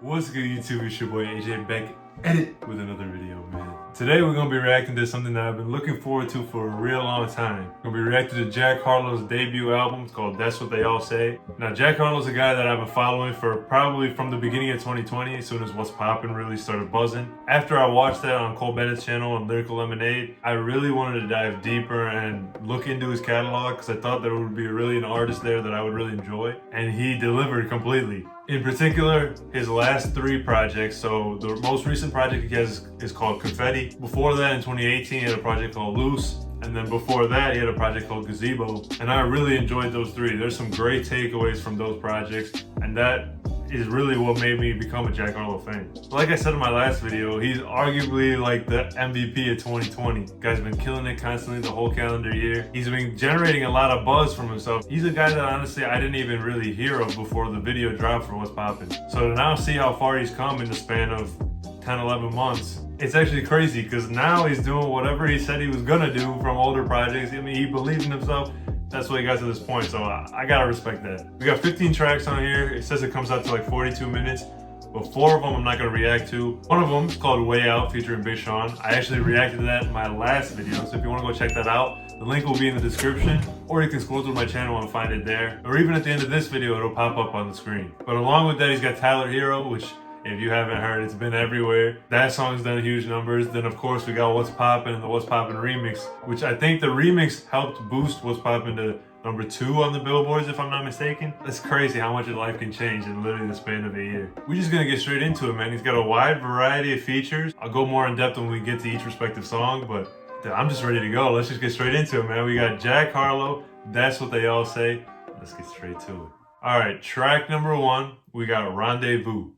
What's good, YouTube? It's your boy AJ back at it with another video, man. Today we're gonna be reacting to something that I've been looking forward to for a real long time. We're gonna be reacting to Jack Harlow's debut album. It's called That's What They All Say. Now, Jack Harlow's a guy that I've been following for probably from the beginning of 2020, as soon as What's Poppin' really started buzzing. After I watched that on Cole Bennett's channel on Lyrical Lemonade, I really wanted to dive deeper and look into his catalog because I thought there would be really an artist there that I would really enjoy, and he delivered completely. In particular, his last three projects. So the most recent project he has is called Confetti. Before that, in 2018, he had a project called Loose. And then before that, he had a project called Gazebo. And I really enjoyed those three. There's some great takeaways from those projects. And that is really what made me become a Jack Harlow fan. Like I said in my last video, he's arguably like the MVP of 2020. Guy's been killing it constantly the whole calendar year. He's been generating a lot of buzz from himself. He's a guy that honestly I didn't even really hear of before the video dropped for What's Poppin'. So to now see how far he's come in the span of 10, 11 months, it's actually crazy because now he's doing whatever he said he was gonna do from older projects. I mean, he believed in himself. That's what he got to this point, so I gotta respect that. We got 15 tracks on here. It says it comes out to like 42 minutes, but 4 of them I'm not gonna react to. One of them is called Way Out featuring Big Sean. I actually reacted to that in my last video, so if you wanna go check that out, the link will be in the description, or you can scroll through my channel and find it there. Or even at the end of this video, it'll pop up on the screen. But along with that, he's got Tyler Hero, which if you haven't heard, it's been everywhere. That song's done huge numbers. Then of course we got What's Poppin' and the What's Poppin' remix, which I think the remix helped boost What's Poppin' to #2 on the billboards, if I'm not mistaken. It's crazy how much your life can change in literally the span of a year. We're just gonna get straight into it, man. He's got a wide variety of features. I'll go more in depth when we get to each respective song, but I'm just ready to go. Let's just get straight into it, man. We got Jack Harlow, That's What They All Say. Let's get straight to it. All right, track number 1, we got Rendezvous.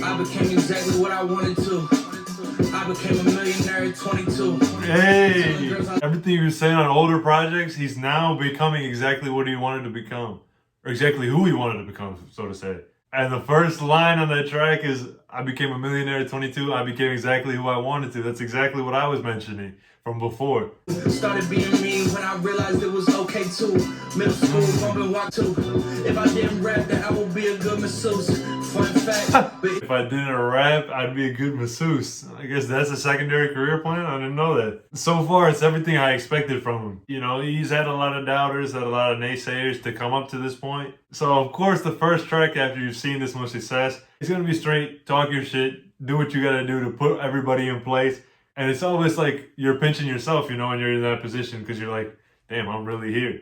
I became exactly what I wanted to. I became a millionaire at 22. Hey! Everything he was saying on older projects, he's now becoming exactly what he wanted to become. Or exactly who he wanted to become, so to say. And the first line on that track is, I became a millionaire at 22. I became exactly who I wanted to. That's exactly what I was mentioning from before. Started being me when I realized it was okay too. Middle school, bumping walk too. If I didn't rap, then I would be a good masseuse. Fun fact. If I didn't rap, I'd be a good masseuse. I guess that's a secondary career plan? I didn't know that. So far, it's everything I expected from him. You know, he's had a lot of doubters, had a lot of naysayers to come up to this point. So of course, the first track after you've seen this much success, it's gonna be straight, talk your shit, do what you gotta do to put everybody in place. And it's always like you're pinching yourself, you know, when you're in that position, because you're like, damn, I'm really here.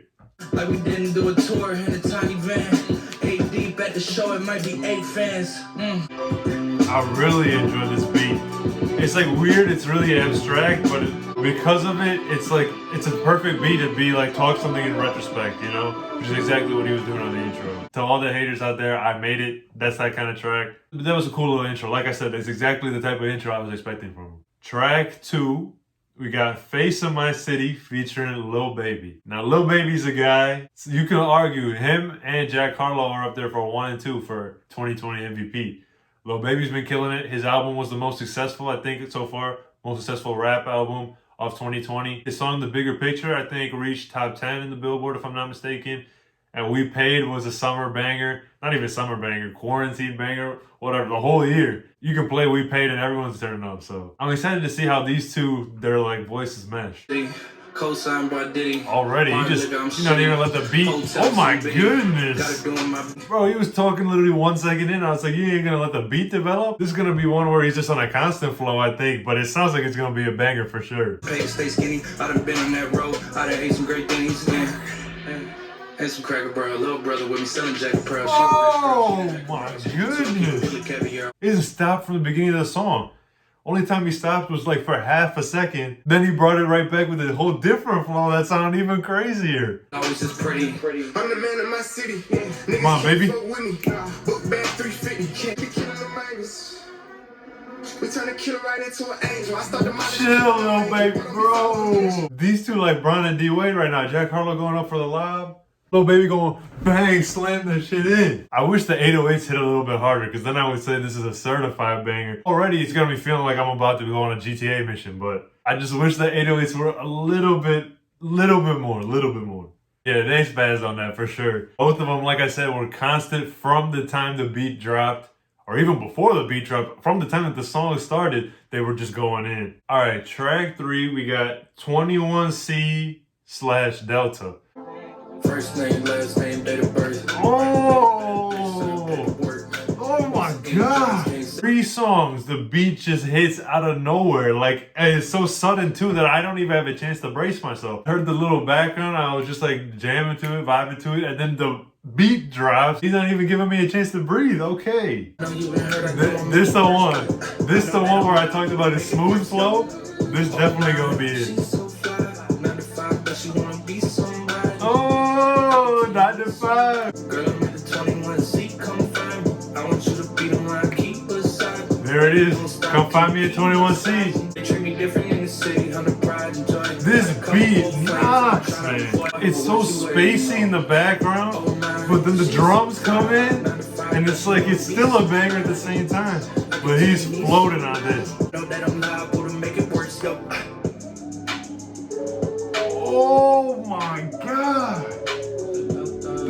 Like we didn't do a tour in a tiny van. 8 deep at the show, it might be 8 fans. I really enjoy this beat. It's like weird, it's really abstract, but because of it, it's like, it's a perfect beat to be like, talk something in retrospect, you know? Which is exactly what he was doing on the intro. To all the haters out there, I made it. That's that kind of track. But that was a cool little intro. Like I said, that's exactly the type of intro I was expecting from him. Track 2, we got Face of My City featuring Lil Baby. Now, Lil Baby's a guy, so you can argue him and Jack Harlow are up there for 1 and 2 for 2020 MVP. Lil Baby's been killing it. His album was the most successful, I think, so far. Most successful rap album of 2020. His song, The Bigger Picture, I think reached top 10 in the Billboard, if I'm not mistaken. And We Paid was a summer banger. Not even summer banger, quarantine banger, whatever, the whole year. You can play We Paid and everyone's turning up, so. I'm excited to see how these two, their like voices mesh. Co-signed by Diddy. Already, you not even let the beat. Oh my goodness. Bro, he was talking literally 1 second in. I was like, you ain't gonna let the beat develop? This is gonna be one where he's just on a constant flow, I think, but it sounds like it's gonna be a banger for sure. Stay skinny. I done been on that road. I done ate some great things. Had some Cracker Barrel, little brother with me selling Jack Pearl. Oh my goodness. He doesn't stop from the beginning of the song. Only time he stopped was like for half a second. Then he brought it right back with a whole different flow that sounded even crazier. Always just pretty. I'm the man of my city. Yeah. Come on, baby. Book bag 350. Can't be killing the minors. We turn a killer right into an angel. I started my chill, little baby, bro. These two like Bron and D Wade right now. Jack Harlow going up for the lob. Lil Baby going bang, slam that shit in. I wish the 808s hit a little bit harder, because then I would say this is a certified banger. Already it's gonna be feeling like I'm about to go on a GTA mission, but I just wish the 808s were a little bit more. Yeah, they spazzed on that for sure. Both of them, like I said, were constant from the time the beat dropped or even before the beat drop, from the time that the song started, they were just going in. All right, track 3, we got 21C/Delta. First name, last name, date of birth. Oh my God. 3 songs, the beat just hits out of nowhere. Like, it's so sudden too that I don't even have a chance to brace myself. Heard the little background, I was just like jamming to it, vibing to it, and then the beat drops. He's not even giving me a chance to breathe. Okay. This the one. This the one where I talked about his smooth flow. This definitely gonna be it. Oh, 9 to 5. There it is. Come find me at 21C. This beat knocks, man. It's so spacey in the background, but then the drums come in, and it's like it's still a banger at the same time. But he's floating on this. Oh my God!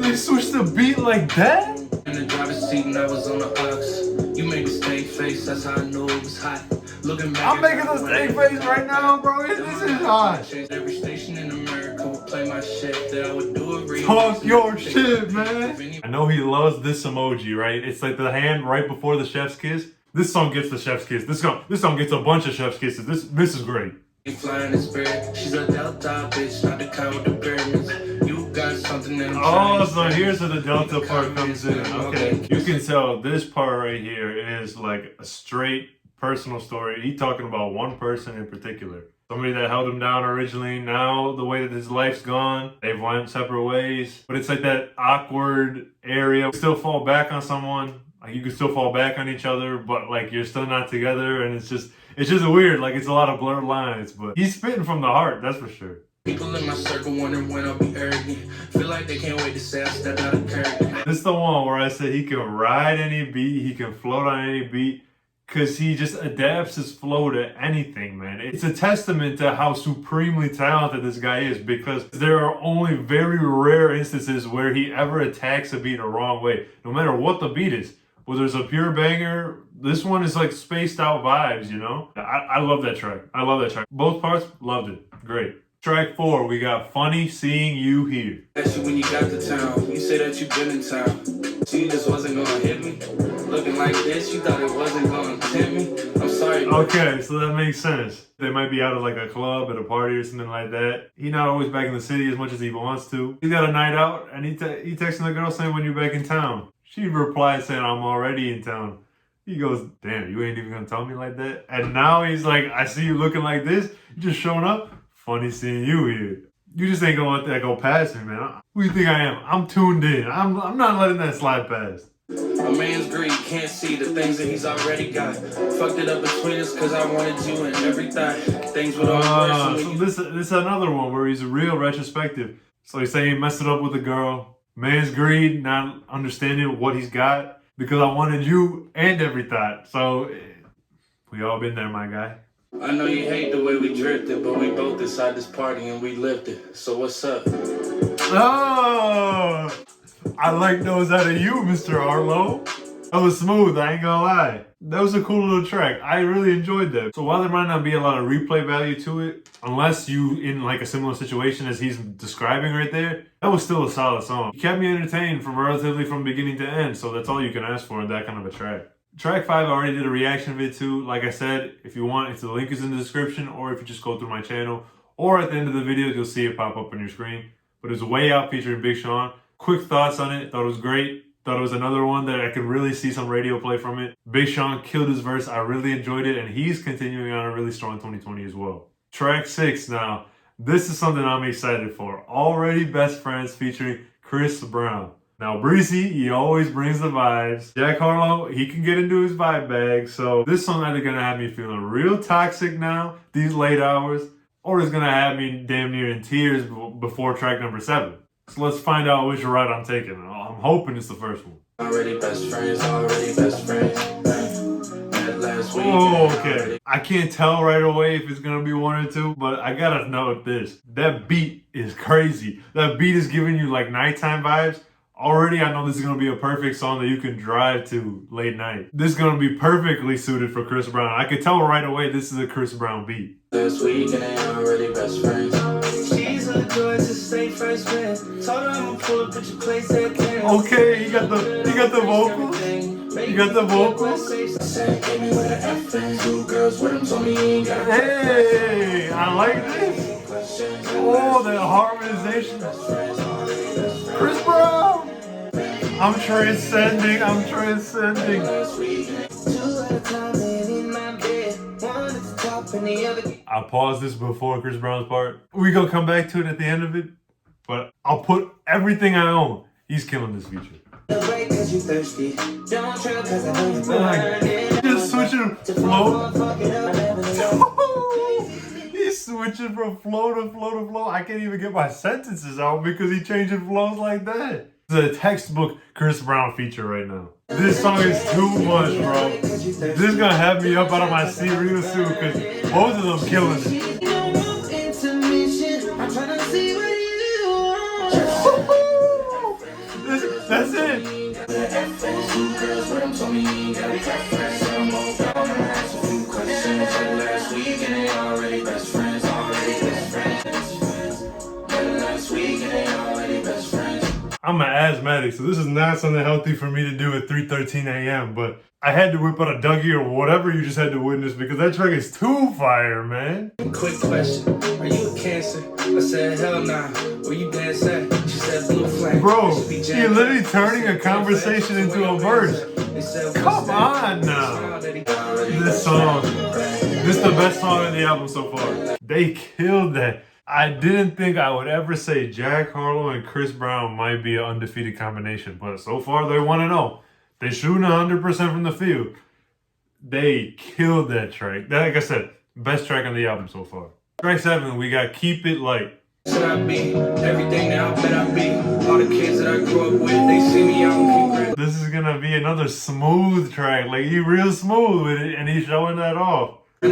They switched the beat like that? In the driver's seat and I was on the ox. You made a stank face, that's how I knew it was hot. Looking back, I'm making a stank face right now, bro. This is hot. Every station in America would play my shit. That I would do a remix. Talk your shit, man. I know he loves this emoji, right? It's like the hand right before the chef's kiss. This song gets the chef's kiss. This song gets a bunch of chef's kisses. This is great. Flying the spirit. She's a Delta bitch, not the kind with the pyramids. You got something that Oh, so here's where the Delta part comes in. Okay. You can tell this part right here is like a straight personal story. He's talking about one person in particular. Somebody that held him down originally. Now, the way that his life's gone, they've went separate ways. But it's like that awkward area. You still fall back on someone. Like, you can still fall back on each other, but like you're still not together, and it's just weird. Like, it's a lot of blurred lines, but he's spitting from the heart, that's for sure. People in my circle wondering when I'll be arrogant. Feel like they can't wait to say I stepped out of character. This is the one where I said he can ride any beat, he can float on any beat, because he just adapts his flow to anything, man. It's a testament to how supremely talented this guy is, because there are only very rare instances where he ever attacks a beat the wrong way, no matter what the beat is. Whether it's a pure banger, this one is like spaced out vibes, you know? I love that track. I love that track. Both parts, loved it. Great. Track 4, we got Funny Seeing You Here. Asked you when you got to town, you said that you been in town. So you just wasn't gonna hit me? Looking like this, you thought it wasn't gonna tempt me? I'm sorry. Okay, so that makes sense. They might be out at like a club, at a party or something like that. He's not always back in the city as much as he wants to. He's got a night out, and he texting the girl saying, when you back in town. She replied saying, I'm already in town. He goes, damn, you ain't even gonna tell me like that? And now he's like, I see you looking like this. You just showing up. Funny seeing you here. You just ain't gonna let that go past me, man. Who do you think I am? I'm tuned in. I'm not letting that slide past. A man's greed can't see the things that he's already got. Fucked it up between us cause I wanted you and every thought. Things would all so this is another one where he's real retrospective. So he's saying he messed it up with a girl. Man's greed, not understanding what he's got, because I wanted you and every thought. So we all been there, my guy. I know you hate the way we drifted, but we both inside this party and we lived it. So what's up? Oh, I like those out of you, Mr. Harlow. That was smooth, I ain't gonna lie. That was a cool little track. I really enjoyed that. So while there might not be a lot of replay value to it, unless you in like a similar situation as he's describing right there, that was still a solid song. It kept me entertained from beginning to end, so that's all you can ask for in that kind of a track. Track 5, I already did a reaction vid to. Like I said, if you want, the link is in the description, or if you just go through my channel, or at the end of the video, you'll see it pop up on your screen. But it's Way Out featuring Big Sean. Quick thoughts on it. Thought it was great. Thought it was another one that I could really see some radio play from it. Big Sean killed his verse. I really enjoyed it, and he's continuing on a really strong 2020 as well. Track 6 now. This is something I'm excited for. Already Best Friends featuring Chris Brown. Now, Breezy, he always brings the vibes. Jack Harlow, he can get into his vibe bag. So this song either gonna have me feeling real toxic now, these late hours, or it's gonna have me damn near in tears before track number 7. So let's find out which route I'm taking. I'm hoping it's the first one. Already best friends, already best friends. Oh, okay. I can't tell right away if it's gonna be 1 or 2, but I gotta note this. That beat is crazy. That beat is giving you like nighttime vibes. Already, I know this is gonna be a perfect song that you can drive to late night. This is gonna be perfectly suited for Chris Brown. I could tell right away this is a Chris Brown beat. Last week and they already best friends. She's a joy to stay first friends. Told her I'ma pull up at your place at 10. Okay, he got the vocals. You got the vocals. Hey, I like this. Oh, the harmonization. Chris Brown. I'm transcending. I paused this before Chris Brown's part. We gonna come back to it at the end of it, but I'll put everything I own. He's killing this feature. Just switching flow. He's switching from flow to flow to flow. I can't even get my sentences out because he's changing flows like that. It's a textbook Chris Brown feature right now. This song is too much, bro. This is gonna have me up out of my seat real soon because both of them killing it. That's it. I'm an asthmatic, so this is not something healthy for me to do at 3:13 a.m. But I had to whip out a Dougie or whatever you just had to witness because that track is too fire, man. Quick question, are you a Cancer? I said, hell nah. Where you dance at? She said, blue flame. Bro, you're literally turning a conversation into a verse. Come on now. This song, this is the best song on the album so far. They killed that. I didn't think I would ever say Jack Harlow and Chris Brown might be an undefeated combination, but so far they're 1-0. They shooting 100% from the field. They killed that track. Like I said, best track on the album so far. Track 7, we got Keep It Light. Should I be everything that I bet I be? All the kids that I grew up with, they see me out and keep. This is gonna be another smooth track. Like, he real smooth with it, and he's showing that off. I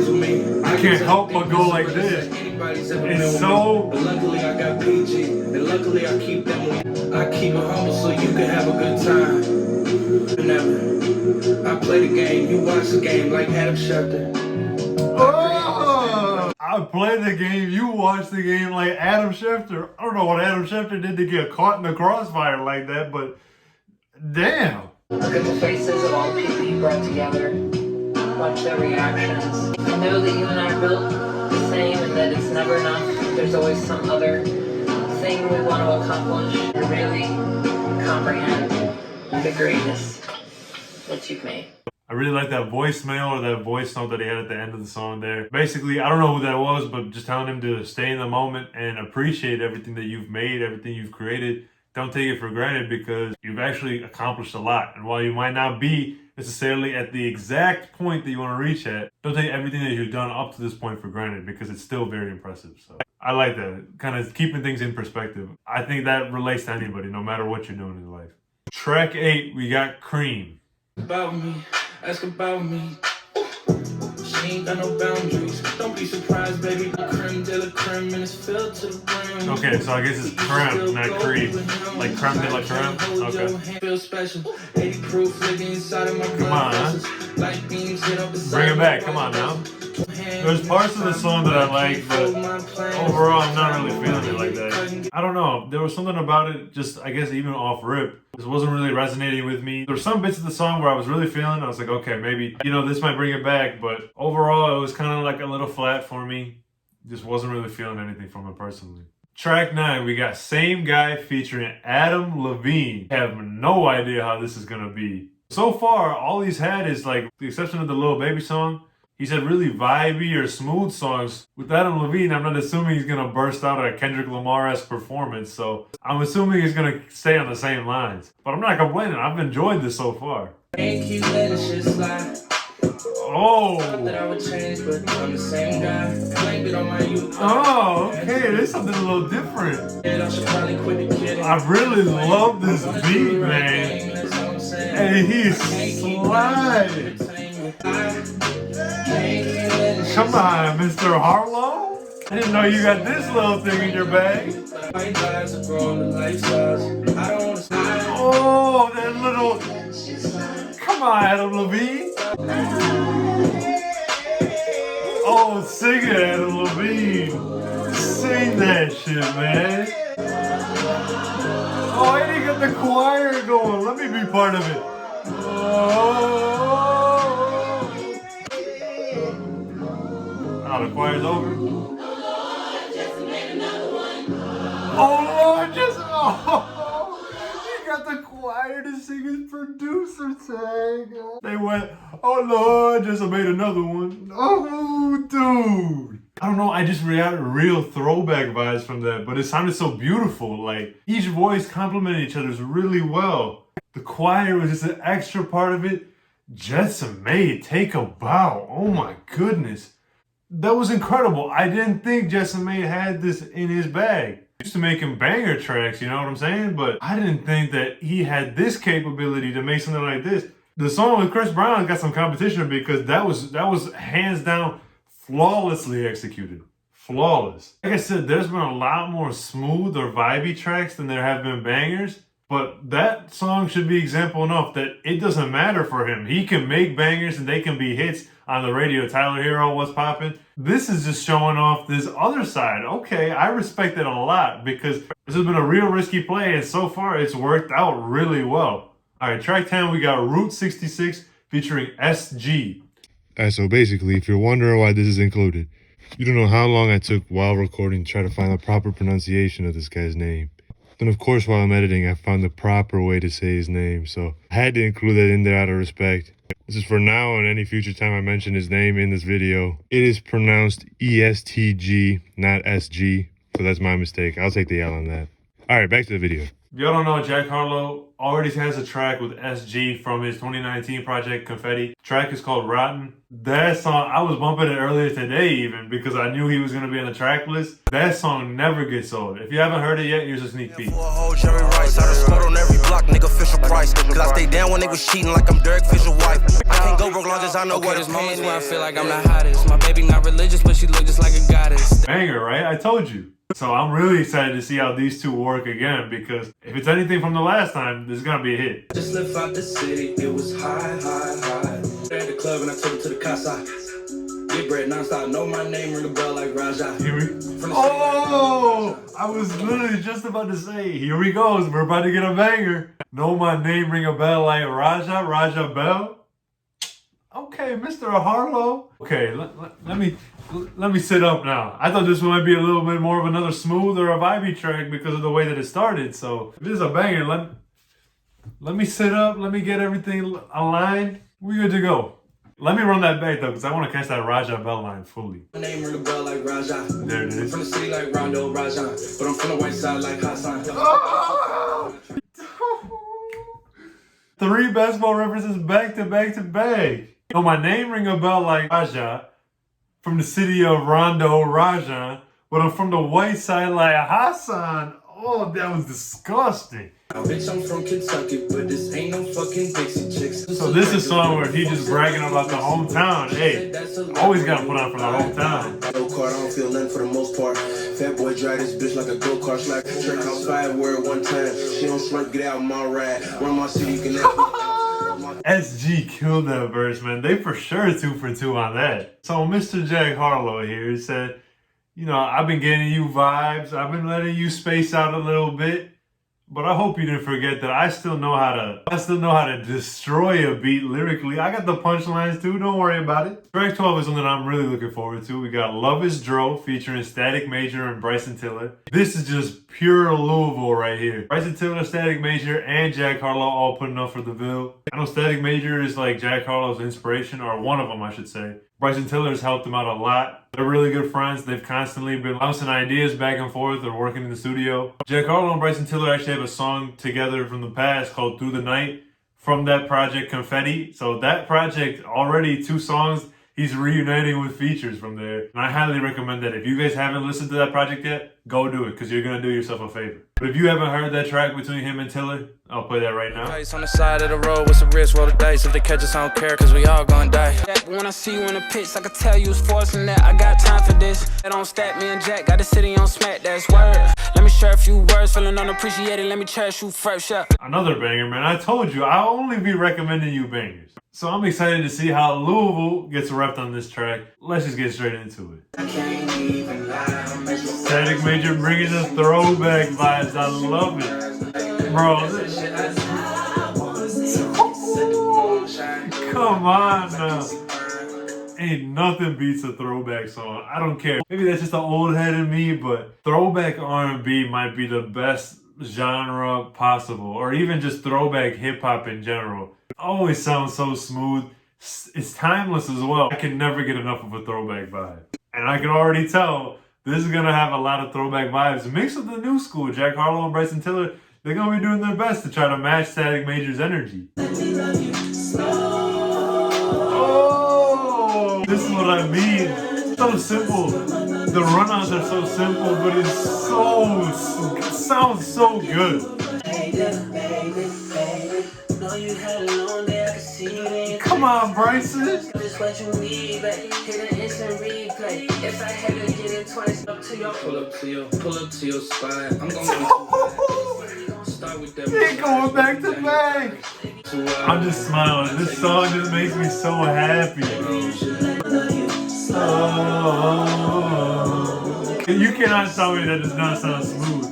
can't help but go like this. It's so. But luckily I got PG, and luckily I keep them. I keep it humble so you can have a good time. Never. I play the game, you watch the game like Adam Schefter. Oh, I play the game, you watch the game like Adam Schefter. I don't know what Adam Schefter did to get caught in the crossfire like that, but damn. Look at the faces of all the people you brought together. Watch their reactions. Know that you and I are built the same and that it's never enough. There's always some other thing we want to accomplish. To really comprehend the greatness that you've made. I really like that voicemail or that voice note that he had at the end of the song there. Basically, I don't know who that was, but just telling him to stay in the moment and appreciate everything that you've made, everything you've created. Don't take it for granted because you've actually accomplished a lot. And while you might not be necessarily at the exact point that you want to reach at, don't take everything that you've done up to this point for granted because it's still very impressive. So I like that, kind of keeping things in perspective. I think that relates to anybody, no matter what you're doing in life. Track 8, we got Cream. About me, ask about me. She ain't got no boundaries. Don't be surprised, baby. Creme de la creme and it's filled to the brim. Okay, so I guess it's creme, not cream. Like creme de la creme? Okay. Feel special. 80 proof living inside of my blood. Like beams hit up the bring it back, come on now. There's parts of the song that I like, but overall I'm not really feeling it like that. I don't know, there was something about it, just I guess even off rip, this wasn't really resonating with me. There were some bits of the song where I was really feeling, I was like, okay, maybe, this might bring it back, but overall it was kind of like a little flat for me. Just wasn't really feeling anything from it personally. Track 9, we got Same Guy featuring Adam Levine. I have no idea how this is gonna be. So far, all he's had is like, the exception of the Lil Baby song, he's had really vibey or smooth songs. With Adam Levine, I'm not assuming he's gonna burst out a Kendrick Lamar-esque performance, so I'm assuming he's gonna stay on the same lines. But I'm not complaining, I've enjoyed this so far. Oh! Oh, okay, there's something a little different. I really love this beat, man. Hey, he's sliding. Come on, Mr. Harlow. I didn't know you got this little thing in your bag. White lies are growing to life size. I don't wanna stop. Oh, that little. Come on, Adam Levine. Oh, sing it, Adam Levine. Sing that shit, man. Oh, and he got the choir going. Let me be part of it. Oh, the choir's over. Oh, Lord, just. Oh, he got the choir to sing his producer tag. They went, oh, Lord, just made another one. Oh, dude. I don't know, I just got real throwback vibes from that, but it sounded so beautiful. Like, each voice complemented each other's really well. The choir was just an extra part of it. Jetson Maid, take a bow. Oh my goodness. That was incredible. I didn't think Jetson Maid had this in his bag. He used to make him banger tracks, you know what I'm saying? But I didn't think that he had this capability to make something like this. The song with Chris Brown got some competition because that was hands down flawlessly executed. Flawless. Like I said, there's been a lot more smooth or vibey tracks than there have been bangers. But that song should be example enough that it doesn't matter for him. He can make bangers and they can be hits on the radio. Tyler Hero, what's poppin'? This is just showing off this other side. Okay, I respect it a lot because this has been a real risky play and so far it's worked out really well. All right, track 10, we got Route 66 featuring SG. Alright, so basically, if you're wondering why this is included, you don't know how long I took while recording to try to find the proper pronunciation of this guy's name. Then of course while I'm editing, I found the proper way to say his name, so I had to include that in there out of respect. This is for now and any future time I mention his name in this video. It is pronounced ESTG, not SG, so that's my mistake. I'll take the L on that. Alright, back to the video. If y'all don't know, Jack Harlow already has a track with SG from his 2019 project Confetti. The track is called Rotten. That song, I was bumping it earlier today even because I knew he was going to be on the track list. That song never gets old. If you haven't heard it yet, here's a sneak peek. Jerry Rice, I done scored on every block, nigga, Fisher Price. Cause I stay down when they was cheating like I'm Derek Fisher wife. I can't go broke long as I know what there's moments where I feel like I'm the hottest. My baby not religious, but she look just like a goddess. Banger, right? I told you. So I'm really excited to see how these two work again because if it's anything from the last time, this is going to be a hit. Just left out the city, it was high. At the club and I took it to the casa. Get bread nonstop, know my name, ring a bell like Raja. Oh, I was literally just about to say, here we go, we're about to get a banger. Know my name, ring a bell like Raja Bell. Okay, Mr. Harlow. Okay, let me sit up now. I thought this might be a little bit more of another smooth or a vibey track because of the way that it started. So if this is a banger, let me sit up. Let me get everything aligned. We good to go. Let me run that back though, because I want to catch that Raja Bell line fully. My name ring a bell like Raja. There it is. From the city like Rondo Raja, but I'm from the white side like Hassan. Oh! 3 basketball references back to back to back. No, my name ring a bell like Raja. From the city of Rondo, Raja, but I'm from the white side like Hassan. Oh, that was disgusting. Bitch, I'm from Kentucky, but this ain't no fucking Dixie chicks. So this is a song where he just bragging about the hometown. Hey, always gotta put on for the hometown. No card, I don't feel nothing for the most part. Fat boy drive this bitch like a go-kart. Slap jerk house 5 word one time. She don't slurp, get out my ride. Run my city, you can never. SG killed that verse, man. They for sure 2 for 2 on that. So Mr. Jack Harlow here said, you know, I've been getting you vibes. I've been letting you space out a little bit. But I hope you didn't forget that I still know how to destroy a beat lyrically. I got the punchlines too, don't worry about it. Track 12 is something I'm really looking forward to. We got Love is Dro featuring Static Major and Bryson Tiller. This is just pure Louisville right here. Bryson Tiller, Static Major, and Jack Harlow all putting up for the Ville. I know Static Major is like Jack Harlow's inspiration, or one of them I should say. Bryson Tiller has helped him out a lot. They're really good friends. They've constantly been bouncing ideas back and forth. They're working in the studio. Jack Harlow and Bryson Tiller actually have a song together from the past called Through the Night from that project Confetti. So that project, already 2 songs He's reuniting with Features from there. And I highly recommend that. If you guys haven't listened to that project yet, go do it, because you're going to do yourself a favor. But if you haven't heard that track between him and Tiller, I'll play that right now. On the side of the road with some wrist, roll the dice. If they catch us, I don't care, cause we all gonna die. When I see you in the pits, I can tell you was forcing that. I got time for this. That don't stack me and Jack, got the city on smack, that's word. Let me share a few words, feeling unappreciated, let me cherish you first, yeah. Another banger, man. I told you, I'll only be recommending you bangers. So I'm excited to see how Louisville gets repped on this track. Let's just get straight into it. Static Major bringing the throwback vibes. I love it. Bro, come on now. Ain't nothing beats a throwback song. I don't care. Maybe that's just the old head in me, but throwback R&B might be the best genre possible, or even just throwback hip-hop in general. It always sounds so smooth. It's timeless as well. I can never get enough of a throwback vibe. And I can already tell this is gonna have a lot of throwback vibes mixed with the new school. Jack Harlow and Bryson Tiller, they're gonna be doing their best to try to match Static Major's energy. Oh, this is what I mean. So simple. The runouts are so simple, but it sounds so good. Come on, Bryson. Pull up to your spot. I'm gonna start with that. They're going back to back. I'm just smiling. This song just makes me so happy, bro. Oh. You cannot tell me that does not sound smooth.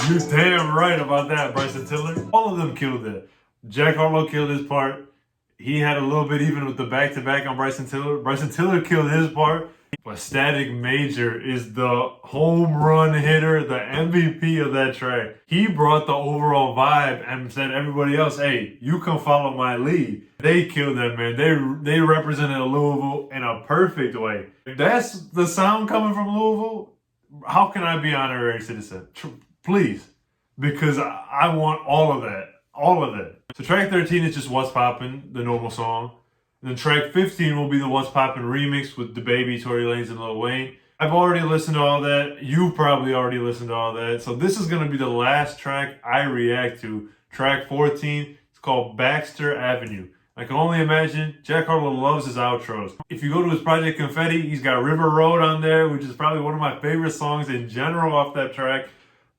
You're damn right about that, Bryson Tiller. All of them killed that. Jack Harlow killed his part. He had a little bit even with the back-to-back on Bryson Tiller. Bryson Tiller killed his part. But Static Major is the home run hitter, the MVP of that track. He brought the overall vibe and said everybody else, hey, you come follow my lead. They killed that, man. They represented Louisville in a perfect way. If that's the sound coming from Louisville, how can I be honorary citizen? Please, because I want all of that. All of that. So track 13 is just What's Poppin', the normal song. And then track 15 will be the What's Poppin' remix with DaBaby, Tory Lanez, and Lil Wayne. I've already listened to all that. You've probably already listened to all that. So this is going to be the last track I react to. Track 14. It's called Baxter Avenue. I can only imagine Jack Harlow loves his outros. If you go to his project Confetti, he's got River Road on there, which is probably one of my favorite songs in general off that track.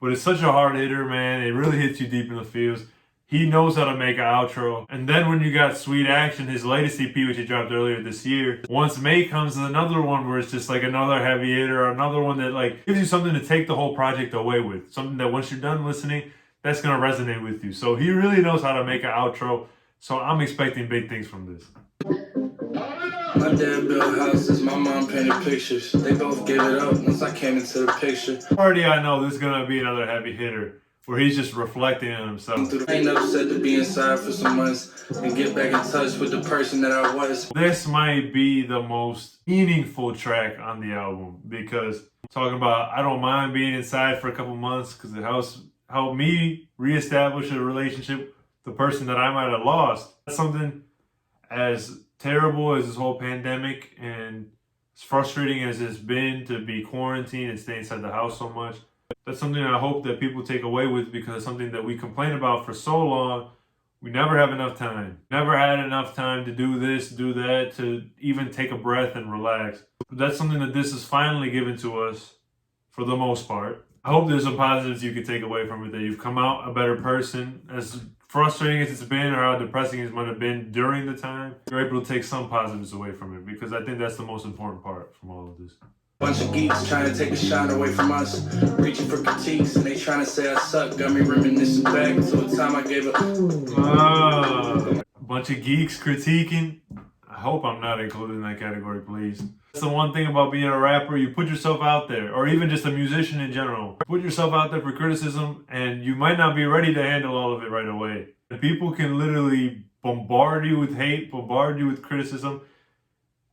But it's such a hard hitter, man. It really hits you deep in the feels. He knows how to make an outro. And then when you got Sweet Action, his latest EP, which he dropped earlier this year, Once May comes is another one where it's just like another heavy hitter, or another one that like gives you something to take the whole project away with. Something that once you're done listening, that's gonna resonate with you. So he really knows how to make an outro. So I'm expecting big things from this. My dad built houses, my mom painted pictures. They both gave it up once I came into the picture. Already I know this is gonna be another heavy hitter, where he's just reflecting on himself. I ain't upset to be inside for some months and get back in touch with the person that I was. This might be the most meaningful track on the album, because talking about I don't mind being inside for a couple months because it helped me reestablish a relationship with the person that I might have lost. That's something as terrible as this whole pandemic and as frustrating as it's been to be quarantined and stay inside the house so much. That's something I hope that people take away with, because it's something that we complain about for so long. We never have enough time. Never had enough time to do this, do that, to even take a breath and relax. But that's something that this is finally given to us for the most part. I hope there's some positives you can take away from it, that you've come out a better person. As frustrating as it's been, or how depressing it might have been during the time, you're able to take some positives away from it, because I think that's the most important part from all of this. Bunch of geeks trying to take the shine away from us, reaching for critiques, and they trying to say I suck. Got me reminiscing back to a time I gave up. A bunch of geeks critiquing. I hope I'm not included in that category, please. That's the one thing about being a rapper. You put yourself out there, or even just a musician in general. Put yourself out there for criticism, and you might not be ready to handle all of it right away. And people can literally bombard you with hate, bombard you with criticism,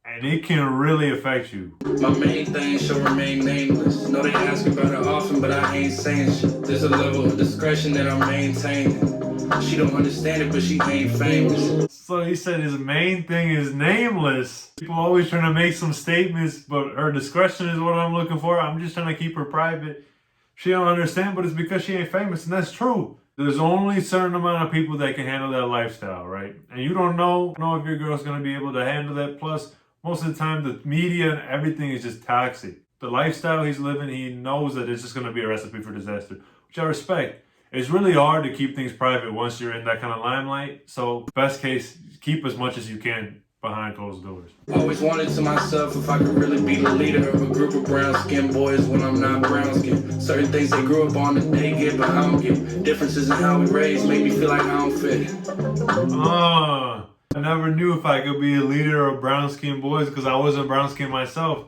and it can really affect you. My main thing shall remain nameless. Know they ask about it often, but I ain't saying shit. There's a level of discretion that I'm maintaining. She don't understand it, but she ain't famous. So he said his main thing is nameless. People always trying to make some statements, but her discretion is what I'm looking for. I'm just trying to keep her private. She don't understand, but it's because she ain't famous, and that's true. There's only a certain amount of people that can handle that lifestyle, right? And you don't know if your girl's gonna be able to handle that. Plus, most of the time, the media and everything is just toxic. The lifestyle he's living, he knows that it's just gonna be a recipe for disaster, which I respect. It's really hard to keep things private once you're in that kind of limelight. So, best case, keep as much as you can behind closed doors. Always wanted to myself if I could really be the leader of a group of brown-skinned boys when I'm not brown-skinned. Certain things they grew up on that they get, but I don't get. Differences in how we raised make me feel like I don't fit. I never knew if I could be a leader of brown-skinned boys because I wasn't brown-skinned myself.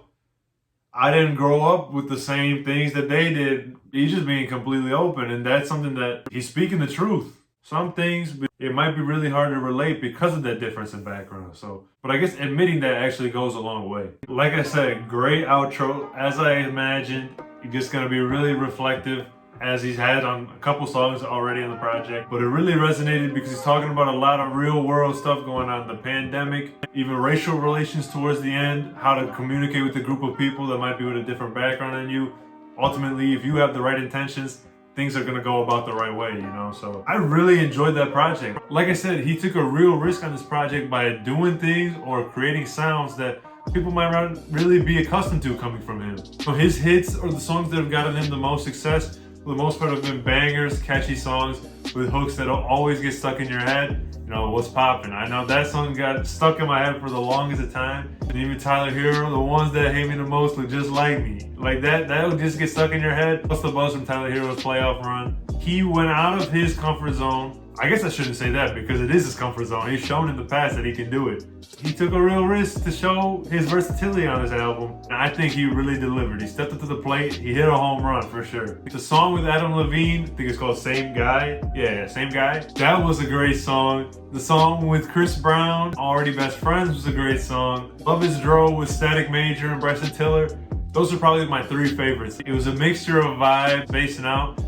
I didn't grow up with the same things that they did. He's just being completely open, and that's something that he's speaking the truth. Some things, it might be really hard to relate because of that difference in background. But I guess admitting that actually goes a long way. Like I said, great outro. As I imagined, it's just gonna be really reflective, as he's had on a couple songs already in the project. But it really resonated because he's talking about a lot of real world stuff going on. The pandemic, even racial relations towards the end, how to communicate with a group of people that might be with a different background than you. Ultimately, if you have the right intentions, things are gonna go about the right way, you know? So I really enjoyed that project. Like I said, he took a real risk on this project by doing things or creating sounds that people might not really be accustomed to coming from him. So his hits or the songs that have gotten him the most success, for the most part, have been bangers, catchy songs with hooks that'll always get stuck in your head. You know, what's poppin'? I know that song got stuck in my head for the longest of time. And even Tyler Hero, the ones that hate me the most look just like me. Like that'll just get stuck in your head. What's the buzz from Tyler Hero's playoff run? He went out of his comfort zone. I guess I shouldn't say that because it is his comfort zone. He's shown in the past that he can do it. He took a real risk to show his versatility on this album, and I think he really delivered. He stepped up to the plate. He hit a home run for sure. The song with Adam Levine, I think it's called Same Guy. Yeah, Same Guy. That was a great song. The song with Chris Brown, Already Best Friends, was a great song. Love Is Dro with Static Major and Bryson Tiller. Those are probably my three favorites. It was a mixture of vibes, basing out,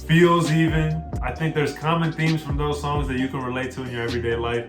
feels even. I think there's common themes from those songs that you can relate to in your everyday life,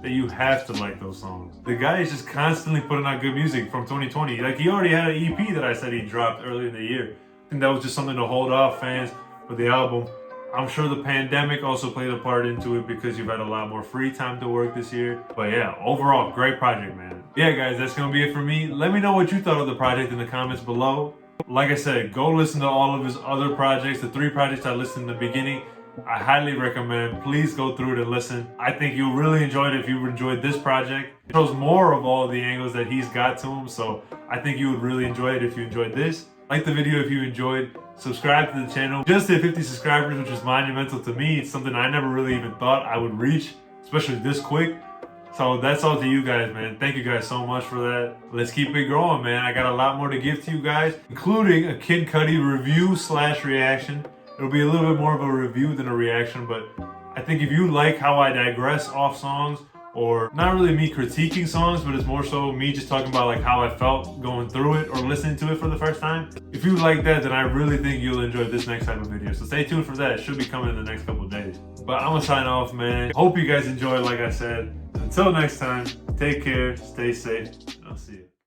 that you have to like those songs. The guy is just constantly putting out good music from 2020. Like, he already had an EP that I said he dropped earlier in the year. I think that was just something to hold off fans for the album. I'm sure the pandemic also played a part into it because you've had a lot more free time to work this year. But yeah, overall, great project, man. Yeah, guys, that's gonna be it for me. Let me know what you thought of the project in the comments below. Like I said, go listen to all of his other projects, the 3 projects I listed in the beginning. I highly recommend. Please go through it and listen. I think you'll really enjoy it if you enjoyed this project. It shows more of all the angles that he's got to him, so I think you would really enjoy it if you enjoyed this. Like the video if you enjoyed. Subscribe to the channel. Just hit 50 subscribers, which is monumental to me. It's something I never really even thought I would reach, especially this quick. So that's all to you guys, man. Thank you guys so much for that. Let's keep it growing, man. I got a lot more to give to you guys, including a Kid Cudi review/reaction. It'll be a little bit more of a review than a reaction, but I think if you like how I digress off songs, or not really me critiquing songs, but it's more so me just talking about like how I felt going through it or listening to it for the first time. If you like that, then I really think you'll enjoy this next type of video. So stay tuned for that. It should be coming in the next couple of days. But I'm gonna sign off, man. Hope you guys enjoy, like I said. Until next time, take care, stay safe, and I'll see you.